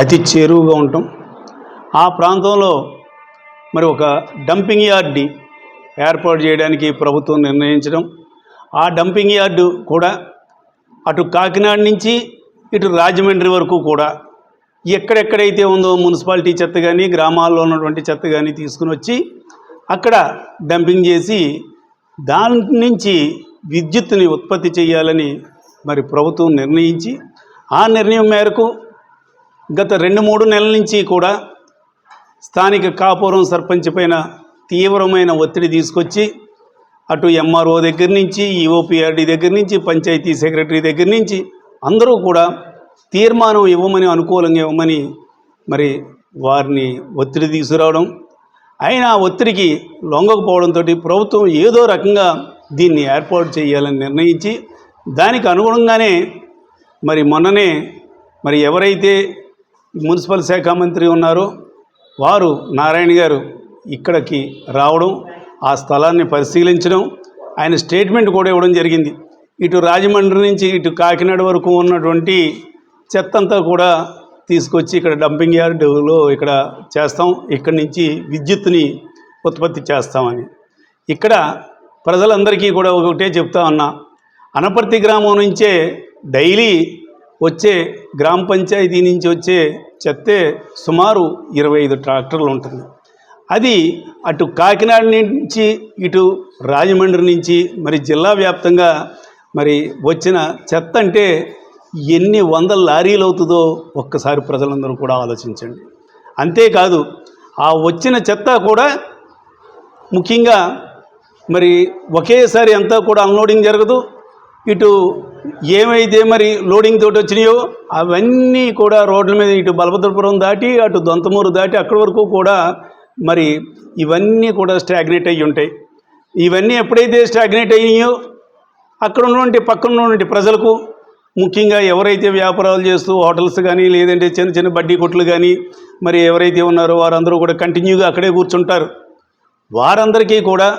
అతి చేరువుగా ఉంటాం. ఆ ప్రాంతంలో మరి ఒక డంపింగ్ యార్డ్ని ఏర్పాటు చేయడానికి ప్రభుత్వం నిర్ణయించడం, ఆ డంపింగ్ యార్డు కూడా అటు కాకినాడ నుంచి ఇటు రాజమండ్రి వరకు కూడా ఎక్కడెక్కడైతే ఉందో మున్సిపాలిటీ చెత్త కానీ గ్రామాల్లో ఉన్నటువంటి చెత్త కానీ తీసుకుని వచ్చి అక్కడ డంపింగ్ చేసి దాని నుంచి విద్యుత్తుని ఉత్పత్తి చేయాలని మరి ప్రభుత్వం నిర్ణయించి, ఆ నిర్ణయం మేరకు గత 2-3 నెలల నుంచి కూడా స్థానిక కాపురం సర్పంచ్ పైన తీవ్రమైన ఒత్తిడి తీసుకొచ్చి అటు ఎంఆర్ఓ దగ్గర నుంచి ఈఓపీఆర్డీ దగ్గర నుంచి పంచాయతీ సెక్రటరీ దగ్గర నుంచి అందరూ కూడా తీర్మానం ఇవ్వమని, అనుకూలంగా ఇవ్వమని మరి వారిని ఒత్తిడి తీసుకురావడం, అయినా ఒత్తిడికి లొంగకపోవడంతో ప్రభుత్వం ఏదో రకంగా దీన్ని ఏర్పాటు చేయాలని నిర్ణయించి దానికి అనుగుణంగానే మరి మొన్ననే మరి ఎవరైతే మున్సిపల్ శాఖ మంత్రి ఉన్నారో వారు నారాయణ గారు ఇక్కడికి రావడం, ఆ స్థలాన్ని పరిశీలించడం, ఆయన స్టేట్మెంట్ కూడా ఇవ్వడం జరిగింది. ఇటు రాజమండ్రి నుంచి ఇటు కాకినాడ వరకు ఉన్నటువంటి చెత్త అంతా కూడా తీసుకొచ్చి ఇక్కడ డంపింగ్ యార్డులో ఇక్కడ చేస్తాం, ఇక్కడి నుంచి విద్యుత్తుని ఉత్పత్తి చేస్తామని. ఇక్కడ ప్రజలందరికీ కూడా ఒకటే చెప్తా ఉన్నా, అనపర్తి గ్రామం నుంచే డైలీ వచ్చే గ్రామ పంచాయతీ నుంచి వచ్చే చెత్తే సుమారు 25 ట్రాక్టర్లు ఉంటుంది. అది అటు కాకినాడ నుంచి ఇటు రాజమండ్రి నుంచి మరి జిల్లా వ్యాప్తంగా మరి వచ్చిన చెత్త అంటే ఎన్ని వందల లారీలు అవుతుందో ఒక్కసారి ప్రజలందరూ కూడా ఆలోచించండి. అంతేకాదు ఆ వచ్చిన చెత్త కూడా ముఖ్యంగా మరి ఒకేసారి అంతా కూడా అన్లోడింగ్ జరగదు. ఇటు ఏమైతే మరి లోడింగ్ తోటి వచ్చినాయో అవన్నీ కూడా రోడ్ల మీద ఇటు బలభద్రపురం దాటి అటు దొంతమూరు దాటి అక్కడి వరకు కూడా మరి ఇవన్నీ కూడా స్టాగ్నేట్ అయ్యి ఉంటాయి. ఇవన్నీ ఎప్పుడైతే స్టాగ్నేట్ అయినాయో అక్కడ ఉన్నటువంటి పక్కన ఉన్నటువంటి ప్రజలకు, ముఖ్యంగా ఎవరైతే వ్యాపారాలు చేస్తూ హోటల్స్ కానీ లేదంటే చిన్న చిన్న బడ్డీ కొట్లు కానీ మరి ఎవరైతే ఉన్నారో వారందరూ కూడా కంటిన్యూగా అక్కడే కూర్చుంటారు. వారందరికీ కూడా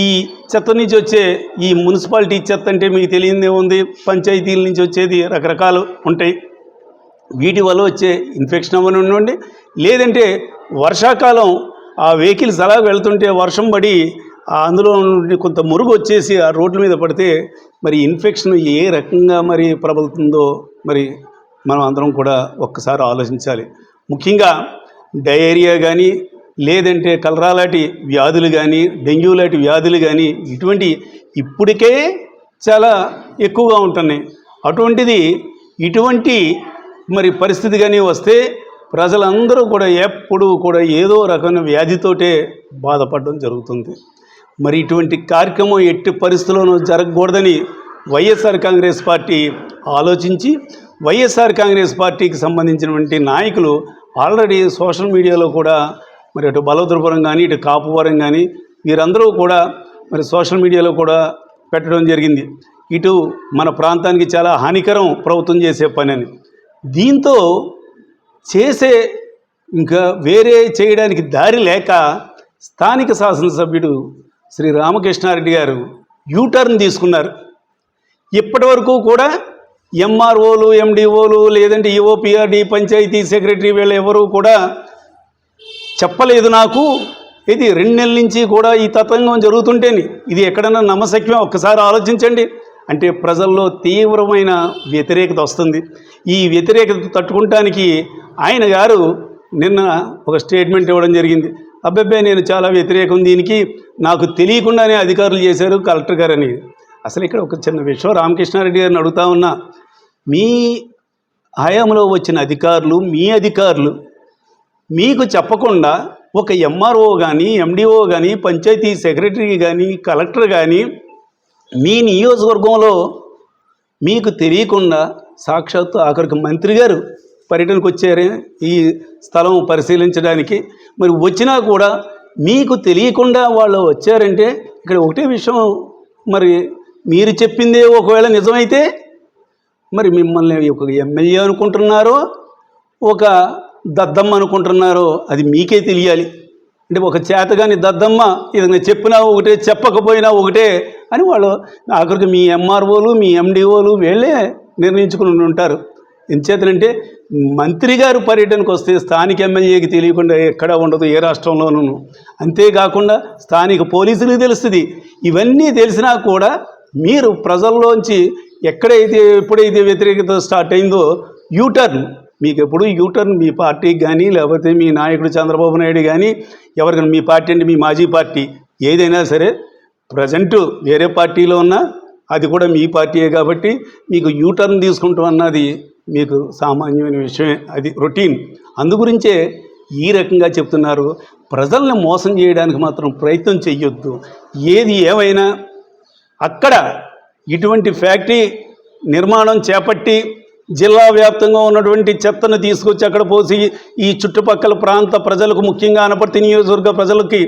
ఈ చెత్త నుంచి వచ్చే ఈ మున్సిపాలిటీ చెత్త అంటే మీకు తెలియదే ఉంది, పంచాయతీల నుంచి వచ్చేది రకరకాలు ఉంటాయి. వీటి వల్ల వచ్చే ఇన్ఫెక్షన్ అవ్వనివ్వండి, లేదంటే వర్షాకాలం ఆ వెహికల్స్ అలా వెళ్తుంటే వర్షం పడి అందులో కొంత మురుగు వచ్చేసి ఆ రోడ్ల మీద పడితే మరి ఇన్ఫెక్షన్ ఏ రకంగా మరి ప్రబలుతుందో మరి మనం అందరం కూడా ఒక్కసారి ఆలోచించాలి. ముఖ్యంగా డయేరియా కానీ లేదంటే కలరా లాంటి వ్యాధులు కానీ డెంగ్యూ లాంటి వ్యాధులు కానీ ఇటువంటి ఇప్పటికే చాలా ఎక్కువగా ఉంటున్నాయి. అటువంటిది ఇటువంటి మరి పరిస్థితి కానీ వస్తే ప్రజలందరూ కూడా ఎప్పుడూ కూడా ఏదో రకమైన వ్యాధితోటే బాధపడడం జరుగుతుంది. మరి ఇటువంటి కార్యక్రమం ఎట్టి పరిస్థితుల్లోనూ జరగకూడదని వైఎస్ఆర్ కాంగ్రెస్ పార్టీ ఆలోచించి వైఎస్ఆర్ కాంగ్రెస్ పార్టీకి సంబంధించినటువంటి నాయకులు ఆల్రెడీ సోషల్ మీడియాలో కూడా మరి అటు బలభద్రపురం కానీ ఇటు కాపువరం కానీ వీరందరూ కూడా మరి సోషల్ మీడియాలో కూడా పెట్టడం జరిగింది. ఇటు మన ప్రాంతానికి చాలా హానికరం ప్రభుత్వం చేసే పని అని. దీంతో చేసే ఇంకా వేరే చేయడానికి దారి లేక స్థానిక శాసనసభ్యుడు శ్రీ రామకృష్ణారెడ్డి గారు యూటర్న్ తీసుకున్నారు. ఇప్పటి వరకు కూడా ఎంఆర్ఓలు ఎండిఓలు లేదంటే ఈఓపీఆర్డీ పంచాయతీ సెక్రటరీ వీళ్ళు ఎవరు కూడా చెప్పలేదు నాకు. ఇది 2 నెలల నుంచి కూడా ఈ తతంగం జరుగుతుంటేని ఇది ఎక్కడన్నా నమ్మశక్యం? ఒక్కసారి ఆలోచించండి. అంటే ప్రజల్లో తీవ్రమైన వ్యతిరేకత వస్తుంది. ఈ వ్యతిరేకత తట్టుకుంటానికి ఆయన గారు నిన్న ఒక స్టేట్మెంట్ ఇవ్వడం జరిగింది. అబ్బాయి నేను చాలా వ్యతిరేకం, దీనికి నాకు తెలియకుండానే అధికారులు చేశారు కలెక్టర్ గారని. అసలు ఇక్కడ ఒక చిన్న విషయం రామకృష్ణారెడ్డి గారిని అడుగుతా ఉన్నా, మీ హయాంలో వచ్చిన అధికారులు మీ అధికారులు మీకు చెప్పకుండా ఒక ఎంఆర్ఓ కానీ ఎండిఓ కానీ పంచాయతీ సెక్రటరీ కానీ కలెక్టర్ కానీ మీ నియోజకవర్గంలో మీకు తెలియకుండా సాక్షాత్తు ఆఖరికి మంత్రి గారు పర్యటనకు వచ్చారే ఈ స్థలం పరిశీలించడానికి, మరి వచ్చినా కూడా మీకు తెలియకుండా వాళ్ళు వచ్చారంటే ఇక్కడ ఒకటే విషయం, మరి మీరు చెప్పిందే ఒకవేళ నిజమైతే మరి మిమ్మల్ని ఒక ఎమ్మెల్యే అనుకుంటున్నారో ఒక దద్దమ్మ అనుకుంటున్నారో అది మీకే తెలియాలి. అంటే ఒక చేతగాని దద్దమ్మ ఇది చెప్పినా ఒకటే చెప్పకపోయినా ఒకటే అని వాళ్ళు ఆఖరికి మీ ఎంఆర్ఓలు మీ ఎండిఓలు వీళ్ళే నిర్ణయించుకుని ఉంటారు. ఎంచేతనంటే మంత్రి గారు పర్యటనకు వస్తే స్థానిక ఎమ్మెల్యేకి తెలియకుండా ఎక్కడ ఉండదు ఏ రాష్ట్రంలోనూ. అంతేకాకుండా స్థానిక పోలీసులకు తెలుస్తుంది. ఇవన్నీ తెలిసినా కూడా మీరు ప్రజల్లోంచి ఎప్పుడైతే వ్యతిరేకత స్టార్ట్ అయిందో యూటర్న్, మీకు ఎప్పుడు యూటర్న్ మీ పార్టీకి కానీ లేకపోతే మీ నాయకుడు చంద్రబాబు నాయుడు కానీ ఎవరికైనా, మీ పార్టీ అంటే మీ మాజీ పార్టీ ఏదైనా సరే, ప్రజెంటు వేరే పార్టీలో ఉన్నా అది కూడా మీ పార్టీయే కాబట్టి మీకు యూటర్న్ తీసుకుంటాం అన్నది మీకు సామాన్యమైన విషయమే, అది రొటీన్. అందుగురించే ఈ రకంగా చెప్తున్నారు. ప్రజల్ని మోసం చేయడానికి మాత్రం ప్రయత్నం చెయ్యొద్దు. ఏది ఏమైనా అక్కడ ఇటువంటి ఫ్యాక్టరీ నిర్మాణం చేపట్టి జిల్లా వ్యాప్తంగా ఉన్నటువంటి చెత్తను తీసుకొచ్చి అక్కడ పోసి ఈ చుట్టుపక్కల ప్రాంత ప్రజలకు, ముఖ్యంగా అనపర్తి నియోజకవర్గ ప్రజలకి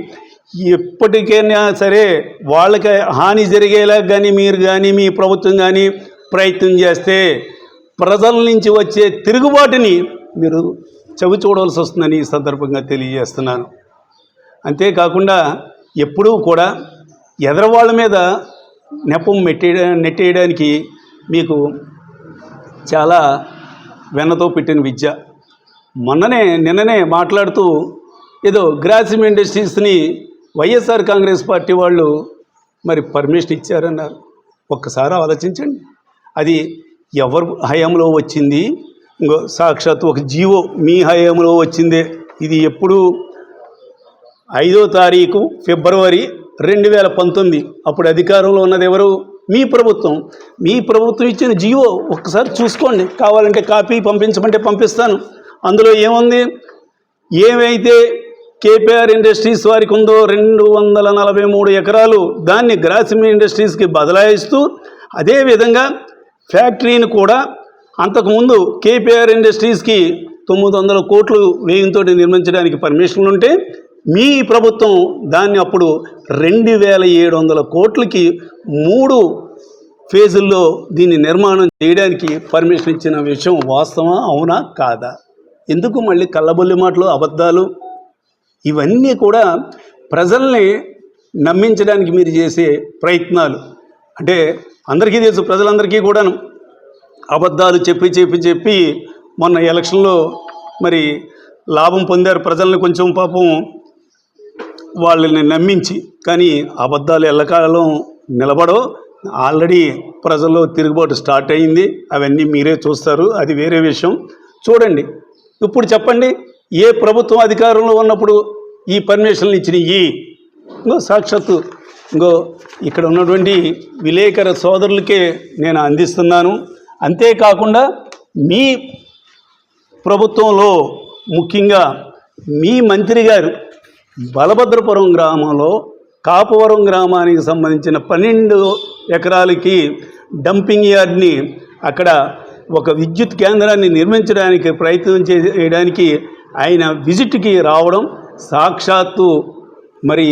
ఎప్పటికైనా సరే వాళ్ళకి హాని జరిగేలా కానీ మీరు కానీ మీ ప్రభుత్వం కానీ ప్రయత్నం చేస్తే ప్రజల నుంచి వచ్చే తిరుగుబాటుని మీరు చవి చూడవలసి వస్తుందని ఈ సందర్భంగా తెలియజేస్తున్నాను. అంతేకాకుండా ఎప్పుడూ కూడా ఎదరవాళ్ళ మీద నెపం నెట్టేయడానికి మీకు చాలా వెన్నతో పెట్టిన విద్య. నిన్ననే మాట్లాడుతూ ఏదో గ్రాసిమ్ ఇండస్ట్రీస్ని వైఎస్ఆర్ కాంగ్రెస్ పార్టీ వాళ్ళు మరి పర్మిషన్ ఇచ్చారన్నారు. ఒక్కసారి ఆలోచించండి, అది ఎవరు హయాంలో వచ్చింది? ఇంకో సాక్షాత్తు ఒక జీవో మీ హయాంలో వచ్చిందే. ఇది ఎప్పుడు 5వ తారీఖు ఫిబ్రవరి 2019. అప్పుడు అధికారంలో ఉన్నది ఎవరు? మీ ప్రభుత్వం. మీ ప్రభుత్వం ఇచ్చిన జీవో ఒక్కసారి చూసుకోండి, కావాలంటే కాపీ పంపించమంటే పంపిస్తాను. అందులో ఏముంది? ఏమైతే కేపీఆర్ ఇండస్ట్రీస్ వారికి ఉందో 243 ఎకరాలు దాన్ని గ్రాసిమ్ ఇండస్ట్రీస్కి బదలాయిస్తూ, అదేవిధంగా ఫ్యాక్టరీని కూడా అంతకుముందు కేపీఆర్ ఇండస్ట్రీస్కి 900 కోట్లు వ్యయంతో నిర్మించడానికి పర్మిషన్లు ఉంటే మీ ప్రభుత్వం దాన్ని అప్పుడు 2700 కోట్లకి 3 ఫేజుల్లో దీన్ని నిర్మాణం చేయడానికి పర్మిషన్ ఇచ్చిన విషయం వాస్తవా, అవునా కాదా? ఎందుకు మళ్ళీ కళ్ళబొల్లి మాటలు, అబద్ధాలు? ఇవన్నీ కూడా ప్రజల్ని నమ్మించడానికి మీరు చేసే ప్రయత్నాలు. అంటే అందరికీ తెలుసు, ప్రజలందరికీ కూడాను అబద్ధాలు చెప్పి మొన్న ఎలక్షన్లో మరి లాభం పొందారు. ప్రజల్ని కొంచెం పాపం వాళ్ళని నమ్మించి. కానీ అబద్ధాలు ఎల్లకాలం నిలబడో. ఆల్రెడీ ప్రజల్లో తిరుగుబాటు స్టార్ట్ అయింది. అవన్నీ మీరే చూస్తారు, అది వేరే విషయం. చూడండి, ఇప్పుడు చెప్పండి, ఏ ప్రభుత్వం అధికారంలో ఉన్నప్పుడు ఈ పర్మిషన్లు ఇచ్చినాయి? సాక్షాత్తు ఇక్కడ ఉన్నటువంటి విలేకరు సోదరులకే నేను అందిస్తున్నాను. అంతేకాకుండా మీ ప్రభుత్వంలో ముఖ్యంగా మీ మంత్రి గారు బలభద్రపురం గ్రామంలో కాపవరం గ్రామానికి సంబంధించిన 12 ఎకరాలకి డంపింగ్ యార్డ్ని, అక్కడ ఒక విద్యుత్ కేంద్రాన్ని నిర్మించడానికి ప్రయత్నం చేయడానికి ఆయన విజిట్కి రావడం, సాక్షాత్తు మరి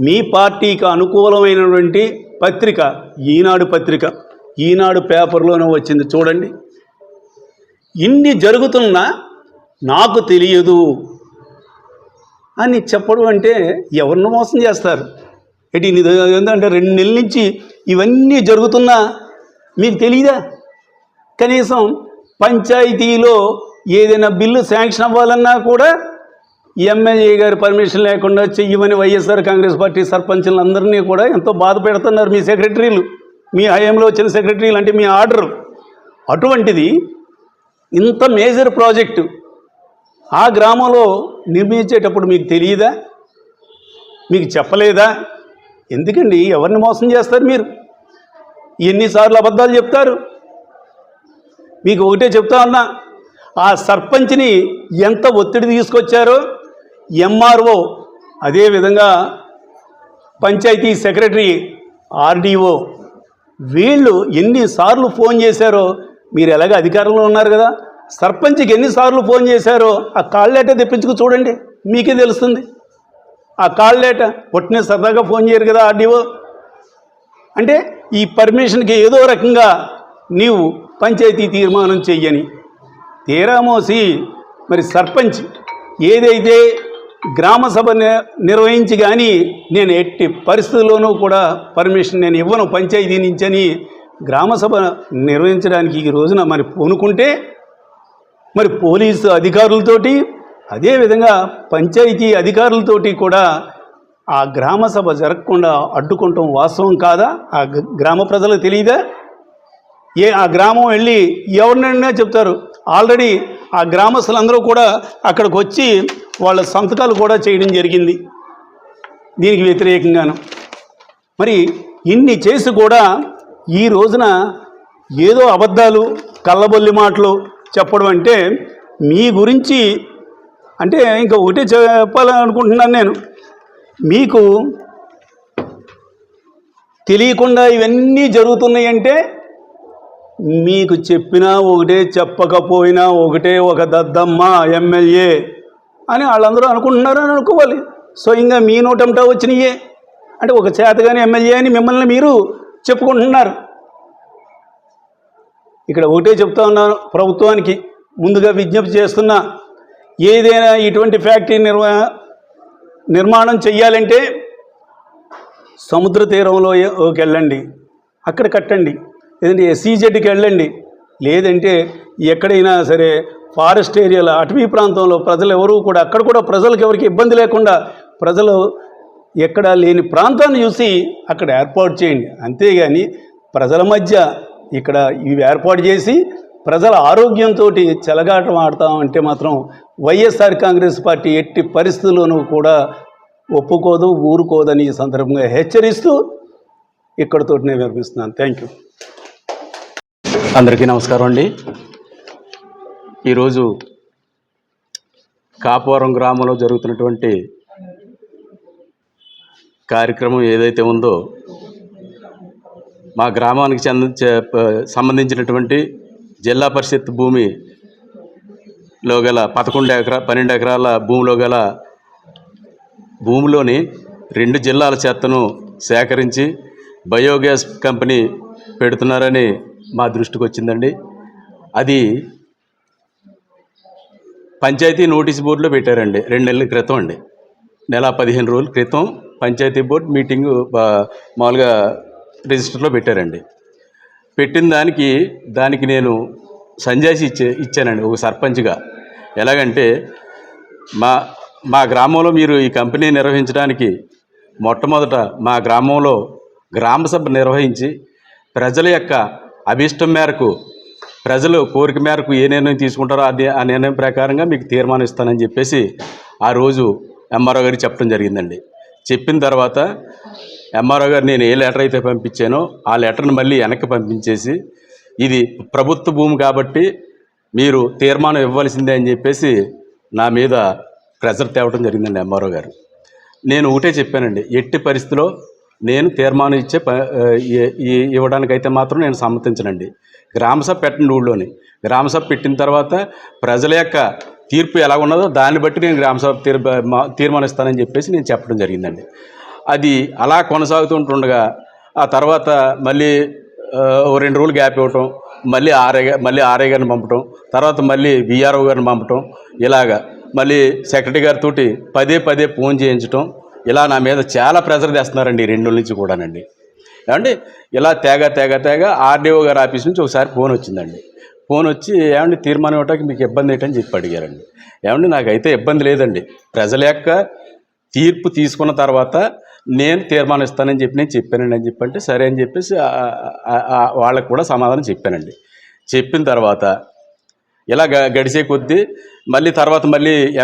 మీ పార్టీకి అనుకూలమైనటువంటి పత్రిక ఈనాడు పేపర్లోనే వచ్చింది. చూడండి, ఇన్ని జరుగుతున్నా నాకు తెలియదు అని చెప్పడం అంటే ఎవరిని మోసం చేస్తారు? ఏంటంటే 2 నెలల నుంచి ఇవన్నీ జరుగుతున్నా మీకు తెలియదా? కనీసం పంచాయతీలో ఏదైనా బిల్లు శాంక్షన్ అవ్వాలన్నా కూడా ఎమ్మెల్యే గారి పర్మిషన్ లేకుండా చెయ్యమని వైఎస్ఆర్ కాంగ్రెస్ పార్టీ సర్పంచులందరినీ కూడా ఎంతో బాధ పెడుతున్నారు మీ సెక్రటరీలు, మీ హయాంలో వచ్చిన సెక్రటరీలు, అంటే మీ ఆర్డర్. అటువంటిది ఇంత మేజర్ ప్రాజెక్టు ఆ గ్రామంలో నిర్మించేటప్పుడు మీకు తెలియదా? మీకు చెప్పలేదా? ఎందుకండి ఎవరిని మోసం చేస్తారు మీరు? ఎన్నిసార్లు అబద్ధాలు చెప్తారు? మీకు ఒకటే చెప్తా ఉన్నా, ఆ సర్పంచ్ని ఎంత ఒత్తిడి తీసుకొచ్చారో ఎంఆర్ఓ, అదేవిధంగా పంచాయతీ సెక్రటరీ, ఆర్డీఓ, వీళ్ళు ఎన్నిసార్లు ఫోన్ చేశారో. మీరు ఎలాగ అధికారంలో ఉన్నారు కదా, సర్పంచ్కి ఎన్నిసార్లు ఫోన్ చేశారో ఆ కాల్ లెటర్ తెప్పించుకు చూడండి, మీకే తెలుస్తుంది. ఆ కాల్ లెటర్ ఒట్టినే సరదాగా ఫోన్ చేయరు కదా ఆర్డీఓ. అంటే ఈ పర్మిషన్కి ఏదో రకంగా నీవు పంచాయతీ తీర్మానం చెయ్యని తీరామోసి మరి సర్పంచ్ ఏదైతే గ్రామ సభ నిర్వహించి కానీ నేను ఎట్టి పరిస్థితుల్లోనూ కూడా పర్మిషన్ నేను ఇవ్వను పంచాయతీ నుంచి అని గ్రామ సభ నిర్వహించడానికి ఈ రోజున మరి పూనుకుంటే మరి పోలీసు అధికారులతోటి అదేవిధంగా పంచాయతీ అధికారులతోటి కూడా ఆ గ్రామ సభ జరగకుండా అడ్డుకుంటాం వాస్తవం కాదా? ఆ గ్రామ ప్రజలకు తెలియదా? ఆ గ్రామం వెళ్ళి ఎవరినైనా చెప్తారు. ఆల్రెడీ ఆ గ్రామస్తులందరూ కూడా అక్కడికి వచ్చి వాళ్ళ సంతకాలు కూడా చేయడం జరిగింది దీనికి వ్యతిరేకంగాను. మరి ఇన్ని చేసి కూడా ఈ రోజున ఏదో అబద్ధాలు కళ్ళబొల్లి మాటలు చెప్పడం అంటే మీ గురించి అంటే ఇంకా ఒకటే చెప్పాలనుకుంటున్నాను నేను. మీకు తెలియకుండా ఇవన్నీ జరుగుతున్నాయంటే మీకు చెప్పినా ఒకటే చెప్పకపోయినా ఒకటే ఒక దద్దమ్మ ఎమ్మెల్యే అని వాళ్ళందరూ అనుకుంటున్నారని అనుకోవాలి. స్వయంగా మీ నోటంటా వచ్చినాయే అంటే ఒక చేతగాని ఎమ్మెల్యే అని మిమ్మల్ని మీరు చెప్పుకుంటున్నారు. ఇక్కడ ఒకటే చెప్తా ఉన్నాను, ప్రభుత్వానికి ముందుగా విజ్ఞప్తి చేస్తున్నా, ఏదైనా ఇటువంటి ఫ్యాక్టరీ నిర్మాణం చెయ్యాలంటే సముద్ర తీరంలోకి వెళ్ళండి, అక్కడ కట్టండి. లేదంటే SEZకి వెళ్ళండి. లేదంటే ఎక్కడైనా సరే ఫారెస్ట్ ఏరియాలో అటవీ ప్రాంతంలో ప్రజలు ఎవరు కూడా అక్కడ కూడా ప్రజలకు ఎవరికి ఇబ్బంది లేకుండా ప్రజలు ఎక్కడ లేని ప్రాంతాన్ని చూసి అక్కడ ఏర్పాటు చేయండి. అంతేగాని ప్రజల మధ్య ఇక్కడ ఇవి ఏర్పాటు చేసి ప్రజల ఆరోగ్యంతో చెలగాటం ఆడతామంటే మాత్రం వైఎస్ఆర్ కాంగ్రెస్ పార్టీ ఎట్టి పరిస్థితుల్లోనూ కూడా ఒప్పుకోదు, ఊరుకోదని ఈ సందర్భంగా హెచ్చరిస్తూ ఇక్కడితో నేను వినిపిస్తున్నాను. Thank you. అందరికీ నమస్కారం అండి. ఈరోజు కాపవరం గ్రామంలో జరుగుతున్నటువంటి కార్యక్రమం ఏదైతే ఉందో మా గ్రామానికి సంబంధించినటువంటి జిల్లా పరిషత్ భూమిలో గల 12 ఎకరాల భూమిలో గల భూమిలోని 2 జిల్లాల చెత్తను సేకరించి బయోగ్యాస్ కంపెనీ పెడుతున్నారని మా దృష్టికి వచ్చిందండి. అది పంచాయతీ నోటీస్ బోర్డులో పెట్టారండి 2 నెలల క్రితం అండి. నెల 15 రోజుల క్రితం పంచాయతీ బోర్డు మీటింగు మామూలుగా రిజిస్టర్లో పెట్టారండి. పెట్టిన దానికి నేను సంజాయిషి ఇచ్చానండి ఒక సర్పంచ్గా. ఎలాగంటే మా గ్రామంలో మీరు ఈ కంపెనీ నిర్వహించడానికి మొట్టమొదట మా గ్రామంలో గ్రామ సభ నిర్వహించి ప్రజల యొక్క అభిష్టం మేరకు ప్రజలు కోరిక మేరకు ఏ నిర్ణయం తీసుకుంటారో ఆ నిర్ణయం ప్రకారంగా మీకు తీర్మానం ఇస్తానని చెప్పేసి ఆ రోజు ఎంఆర్ఓ గారికి చెప్పడం జరిగిందండి. చెప్పిన తర్వాత ఎంఆర్ఓ గారు నేను ఏ లెటర్ అయితే పంపించానో ఆ లెటర్ని మళ్ళీ వెనక్కి పంపించేసి ఇది ప్రభుత్వ భూమి కాబట్టి మీరు తీర్మానం ఇవ్వాల్సిందే అని చెప్పేసి నా మీద ప్రెజర్ తేవడం జరిగిందండి ఎంఆర్ఓ గారు. నేను ఒకటే చెప్పానండి, ఎట్టి పరిస్థితిలో నేను తీర్మానం ఇవ్వడానికైతే మాత్రం నేను సమ్మతించనండి. గ్రామసభ పెట్టండి ఊళ్ళోని. గ్రామసభ పెట్టిన తర్వాత ప్రజల యొక్క తీర్పు ఎలా ఉన్నదో దాన్ని బట్టి నేను గ్రామసభ తీర్మానిస్తానని చెప్పేసి నేను చెప్పడం జరిగిందండి. అది అలా కొనసాగుతుంటుండగా ఆ తర్వాత మళ్ళీ 2 రోజులు గ్యాప్ ఇవ్వటం, మళ్ళీ ఆర్ఐ గారిని పంపటం, తర్వాత మళ్ళీ VRO గారిని పంపటం, ఇలాగా మళ్ళీ సెక్రటరీ గారితో పదే ఫోన్ చేయించటం, ఇలా నా మీద చాలా ప్రెజర్ తెస్తున్నారండి 2 రోజుల నుంచి కూడానండి. ఏమండి ఇలా తేగ RDO గారి ఆఫీస్ నుంచి ఒకసారి ఫోన్ వచ్చిందండి. ఫోన్ వచ్చి ఏమండి తీర్మానం ఇవ్వడానికి మీకు ఇబ్బంది ఏంటని చెప్పి అడిగారండి. ఏమండి నాకైతే ఇబ్బంది లేదండి, ప్రజల యొక్క తీర్పు తీసుకున్న తర్వాత నేను తీర్మానం ఇస్తానని చెప్పి నేను చెప్పానండి అని చెప్పంటే సరే అని చెప్పేసి వాళ్ళకు కూడా సమాధానం చెప్పానండి. చెప్పిన తర్వాత ఇలా గడిచే కొద్దీ మళ్ళీ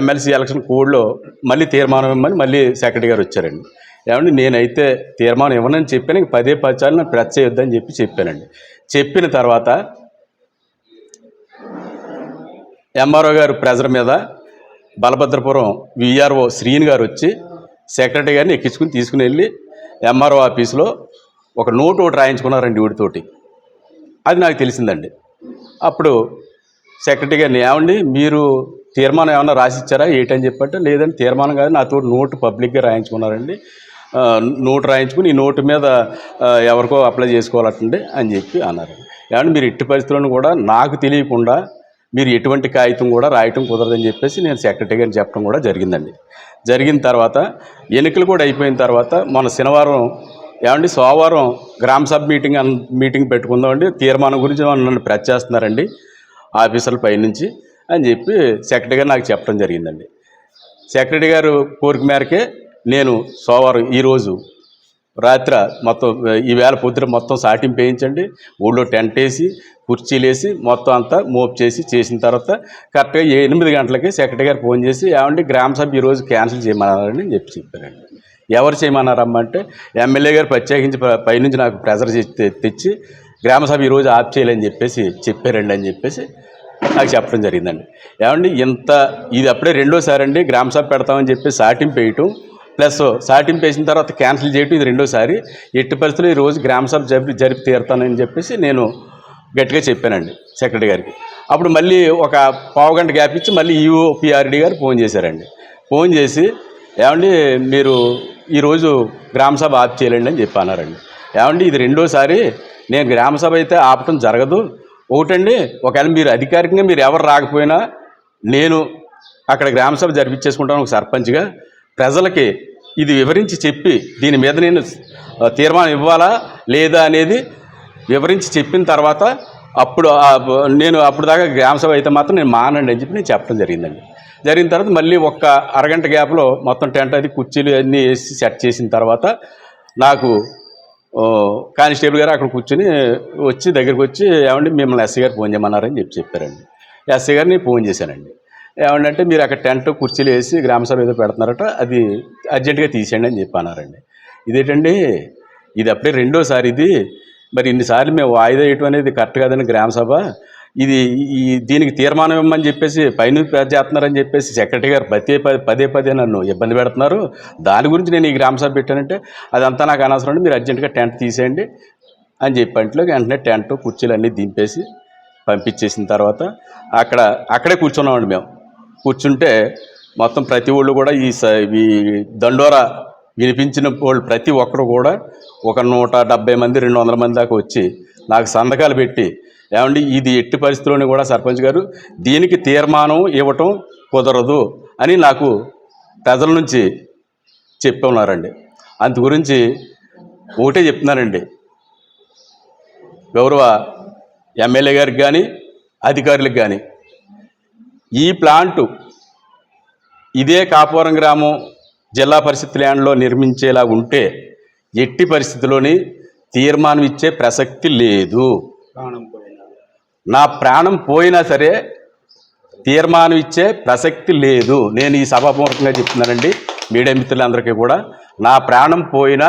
MLC ఎలక్షన్ కోడ్లో మళ్ళీ తీర్మానం ఇవ్వమని మళ్ళీ సెక్రటరీ గారు వచ్చారండి. ఏమంటే నేనైతే తీర్మానం ఇవ్వనని చెప్పాను, ఇంక 10 సార్లు నన్ను ప్రెస్ చేయొద్దని చెప్పానండి. చెప్పిన తర్వాత ఎంఆర్ఓ గారు ప్రెజర్ మీద బలభద్రపురం VRO శ్రీని గారు వచ్చి సెక్రటరీ గారిని తీసుకుని వెళ్ళి ఎంఆర్ఓ ఆఫీసులో ఒక నోటు ఒకటి రాయించుకున్నారండి వీడితోటి. అది నాకు తెలిసిందండి. అప్పుడు సెక్రటరీ గారిని ఏమండి మీరు తీర్మానం ఏమన్నా రాసిచ్చారా ఏంటని చెప్పంటే లేదండి తీర్మానం కాదు, నాతో నోటు పబ్లిక్గా రాయించుకున్నారండి, నోటు రాయించుకుని ఈ నోటు మీద ఎవరికో అప్లై చేసుకోవాలండి అని చెప్పి అన్నారు. ఏమంటే మీరు ఎట్టి పరిస్థితులను కూడా నాకు తెలియకుండా మీరు ఎటువంటి కాగితం కూడా రాయటం కుదరదని చెప్పేసి నేను సెక్రటరీ గారిని చెప్పడం కూడా జరిగిందండి. జరిగిన తర్వాత ఎన్నికలు కూడా అయిపోయిన తర్వాత మన శనివారం ఏమండి సోమవారం గ్రామ సభ మీటింగ్ పెట్టుకుందామండి, తీర్మానం గురించి నన్ను ప్రెస్ చేస్తున్నారండి ఆఫీసర్ల పైనుంచి. అని చెప్పి సెక్రటరీ గారు నాకు చెప్పడం జరిగిందండి. సెక్రటరీ గారు కోరిక మేరకే నేను సోమవారం ఈరోజు రాత్రి మొత్తం ఈవేళ పొద్దున మొత్తం సాటింపు వేయించండి, ఊళ్ళో టెంట్ వేసి కుర్చీలు వేసి మొత్తం అంతా మోపు చేసిన తర్వాత కరెక్ట్గా 8 గంటలకి సెక్రటరీ గారు ఫోన్ చేసి ఏమండి గ్రామ సభ ఈరోజు క్యాన్సిల్ చేయమన్నారని చెప్పారండి. ఎవరు చేయమన్నారమ్మా అంటే ఎమ్మెల్యే గారు ప్రత్యేకించి పైనుంచి నాకు ప్రెజర్ తెచ్చి గ్రామ సభ ఈరోజు ఆఫ్ చేయాలని చెప్పేసి చెప్పారండి అని చెప్పేసి నాకు చెప్పడం జరిగిందండి. ఏమండి ఇది అప్పుడే రెండోసారి అండి గ్రామ సభ పెడతామని చెప్పి సాటింపు వేయటం ప్లస్ సాటింపు వేసిన తర్వాత క్యాన్సిల్ చేయటం ఇది రెండోసారి. ఎట్టి పరిస్థితుల్లో ఈరోజు గ్రామ సభ జరిపి తీరుతానని చెప్పేసి నేను గట్టిగా చెప్పానండి సెక్రటరీ గారికి. అప్పుడు మళ్ళీ ఒక పావుగంట గ్యాప్ ఇచ్చి మళ్ళీ ఈఓపిఆర్డి గారు ఫోన్ చేశారండి. ఫోన్ చేసి ఏమండి మీరు ఈరోజు గ్రామ సభ ఆఫ్ చేయాలండి అని చెప్పి అన్నారండి. ఏమండి ఇది రెండోసారి నేను గ్రామ సభ అయితే ఆపటం జరగదు. ఒకటండి ఒకవేళ మీరు అధికారికంగా మీరు ఎవరు రాకపోయినా నేను అక్కడ గ్రామ సభ జరిపించేసుకుంటాను ఒక సర్పంచ్గా. ప్రజలకి ఇది వివరించి చెప్పి దీని మీద నేను తీర్మానం ఇవ్వాలా లేదా అనేది వివరించి చెప్పిన తర్వాత నేను అప్పుడు దాకా గ్రామ సభ అయితే మాత్రం నేను మానండి అని చెప్పి నేను చెప్పడం జరిగిందండి. జరిగిన తర్వాత మళ్ళీ ఒక్క అరగంట గ్యాప్లో మొత్తం టెంట్ అది కుర్చీలు అన్నీ వేసి సెట్ చేసిన తర్వాత నాకు కానిస్టేబుల్ గారు అక్కడ కూర్చొని దగ్గరికి వచ్చి ఏమండి మిమ్మల్ని ఎస్ఐ గారు ఫోన్ చేయమన్నారని చెప్పారండి. ఎస్ఐ గారిని ఫోన్ చేశానండి. ఏమంటే మీరు అక్కడ టెంట్ కుర్చీలు వేసి గ్రామ సభ ఏదో పెడుతున్నారట, అది అర్జెంటుగా తీసేయండి అని చెప్పి అన్నారండి. ఇదేంటండి ఇది అప్పుడే రెండోసారి ఇది, మరి ఇన్నిసార్లు మేము వాయిదా వేయటం అనేది కరెక్ట్ కాదని గ్రామ సభ దీనికి తీర్మానం ఇవ్వమని చెప్పేసి పైన చేస్తున్నారని చెప్పేసి సెక్రటరీ గారు పదే నన్ను ఇబ్బంది పెడుతున్నారు. దాని గురించి నేను ఈ గ్రామ సభ పెట్టానంటే అదంతా నాకు అనవసరం అండి, మీరు అర్జెంటుగా టెంట్ తీసేయండి అని చెప్పంట్లో వెంటనే టెంట్ కుర్చీలు అన్నీ దింపేసి పంపించేసిన తర్వాత అక్కడే కూర్చున్నామండి. మేము కూర్చుంటే మొత్తం ప్రతి ఊళ్ళు కూడా ఈ దండోరా వినిపించిన వాళ్ళు ప్రతి ఒక్కరు కూడా ఒక 170 మంది 200 మంది దాకా వచ్చి నాకు సంతకాలు పెట్టి ఏమండి ఇది ఎట్టి పరిస్థితుల్లోని కూడా సర్పంచ్ గారు దీనికి తీర్మానం ఇవ్వటం కుదరదు అని నాకు ప్రజల నుంచి చెప్పి ఉన్నారండి. అందు గురించి ఒకటే చెప్తున్నానండి, గౌరవ ఎమ్మెల్యే గారికి కానీ అధికారులకు కానీ ఈ ప్లాంటు ఇదే కాపువరం గ్రామం జిల్లా పరిషత్ ల్యాండ్లో నిర్మించేలా ఉంటే ఎట్టి పరిస్థితుల్లోని తీర్మానం ఇచ్చే ప్రసక్తి లేదు. నా ప్రాణం పోయినా సరే తీర్మానం ఇచ్చే ప్రసక్తి లేదు. నేను ఈ సభాపూర్వకంగా చెప్తున్నానండి మీడియా మిత్రులందరికీ కూడా, నా ప్రాణం పోయినా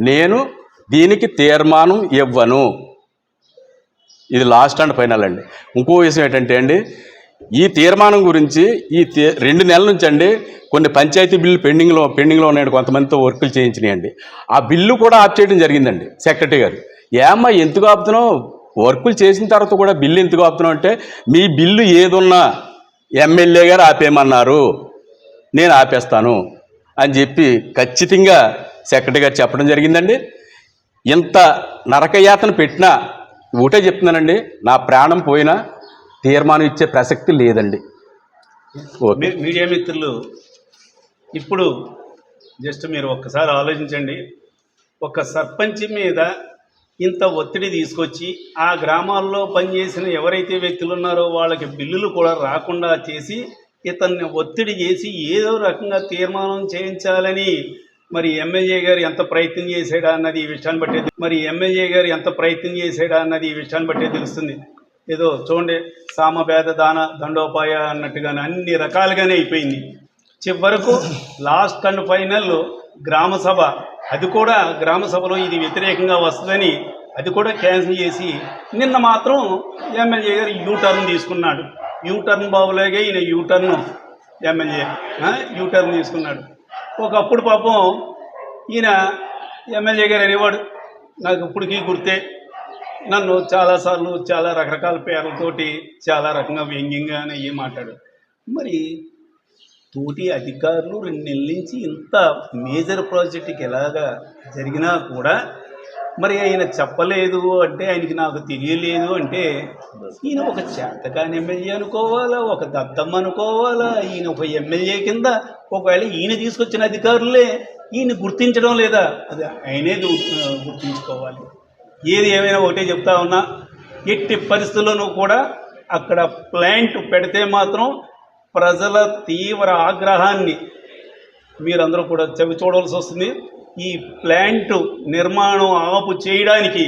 నేను దీనికి తీర్మానం ఇవ్వను. ఇది లాస్ట్ అండ్ ఫైనల్ అండి. ఇంకో విషయం ఏంటంటే అండి, ఈ తీర్మానం గురించి 2 నెలల నుంచి అండి కొన్ని పంచాయతీ బిల్లు పెండింగ్లో ఉన్నాయండి, కొంతమందితో వర్కులు చేయించినాయండి. ఆ బిల్లు కూడా ఆఫ్ చేయడం జరిగిందండి సెక్రటరీ గారు. ఏమ్మా ఎందుకు ఆపుతున్నావు, వర్కులు చేసిన తర్వాత కూడా బిల్లు ఎందుకు ఆపుతున్నావు అంటే మీ బిల్లు ఏదున్నా ఎమ్మెల్యే గారు ఆపేయమన్నారు, నేను ఆపేస్తాను అని చెప్పి ఖచ్చితంగా సెక్రటరీ గారు చెప్పడం జరిగిందండి. ఇంత నరకయాతన పెట్టినా ఒకటే చెప్తున్నానండి, నా ప్రాణం పోయినా తీర్మానం ఇచ్చే ప్రసక్తి లేదండి. మీడియా మిత్రులు ఇప్పుడు జస్ట్ మీరు ఒక్కసారి ఆలోచించండి, ఒక సర్పంచ్ మీద ఇంత ఒత్తిడి తీసుకొచ్చి ఆ గ్రామాల్లో పనిచేసిన ఎవరైతే వ్యక్తులు ఉన్నారో వాళ్ళకి బిల్లులు కూడా రాకుండా చేసి ఇతన్ని ఒత్తిడి చేసి ఏదో రకంగా తీర్మానం చేయించాలని మరి ఎమ్మెల్యే గారు ఎంత ప్రయత్నం చేసాడా అన్నది ఈ విషయాన్ని బట్టే తెలుస్తుంది. ఏదో చూడండి సామభేద దాన దండోపాయ అన్నట్టుగానే అన్ని రకాలుగానే అయిపోయింది. చివరకు లాస్ట్ అండ్ ఫైనల్ గ్రామ సభ, అది కూడా గ్రామ సభలో ఇది వ్యతిరేకంగా వస్తుందని అది కూడా క్యాన్సిల్ చేసి నిన్న మాత్రం ఎమ్మెల్యే గారు యూటర్న్ తీసుకున్నాడు. యూటర్న్ బాబులాగే ఈయన ఎమ్మెల్యే యూటర్న్ తీసుకున్నాడు. ఒకప్పుడు పాపం ఈయన ఎమ్మెల్యే గారు అనేవాడు, నాకు ఇప్పటికీ గుర్తే, నన్ను చాలాసార్లు చాలా రకరకాల పేర్లతోటి చాలా రకంగా వ్యంగ్యంగానే మాట్లాడు. మరి తోటి అధికారులు 2 నెలల నుంచి ఇంత మేజర్ ప్రాజెక్టుకి ఎలాగా జరిగినా కూడా మరి ఆయన చెప్పలేదు అంటే, ఆయనకి నాకు తెలియలేదు అంటే ఈయన ఒక చేతకాని ఎమ్మెల్యే అనుకోవాలా, ఒక దద్దమ్మ అనుకోవాలా? ఈయన ఒక ఎమ్మెల్యే కింద ఒకవేళ ఈయన తీసుకొచ్చిన అధికారులే ఈయన గుర్తించడం లేదా, అది ఆయనే గుర్తించుకోవాలి. ఏది ఏమైనా ఒకటే చెప్తా ఉన్నా, ఎట్టి పరిస్థితుల్లోనూ కూడా అక్కడ ప్లాంట్ పెడితే మాత్రం ప్రజల తీవ్ర ఆగ్రహాన్ని మీరందరూ కూడా చవి చూడవలసి వస్తుంది. ఈ ప్లాంట్ నిర్మాణం ఆపు చేయడానికి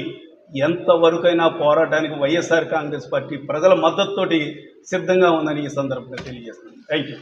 ఎంతవరకైనా పోరాటానికి వైఎస్ఆర్ కాంగ్రెస్ పార్టీ ప్రజల మద్దతుతోటి సిద్ధంగా ఉందని ఈ సందర్భంగా తెలియజేస్తున్నాను. Thank you.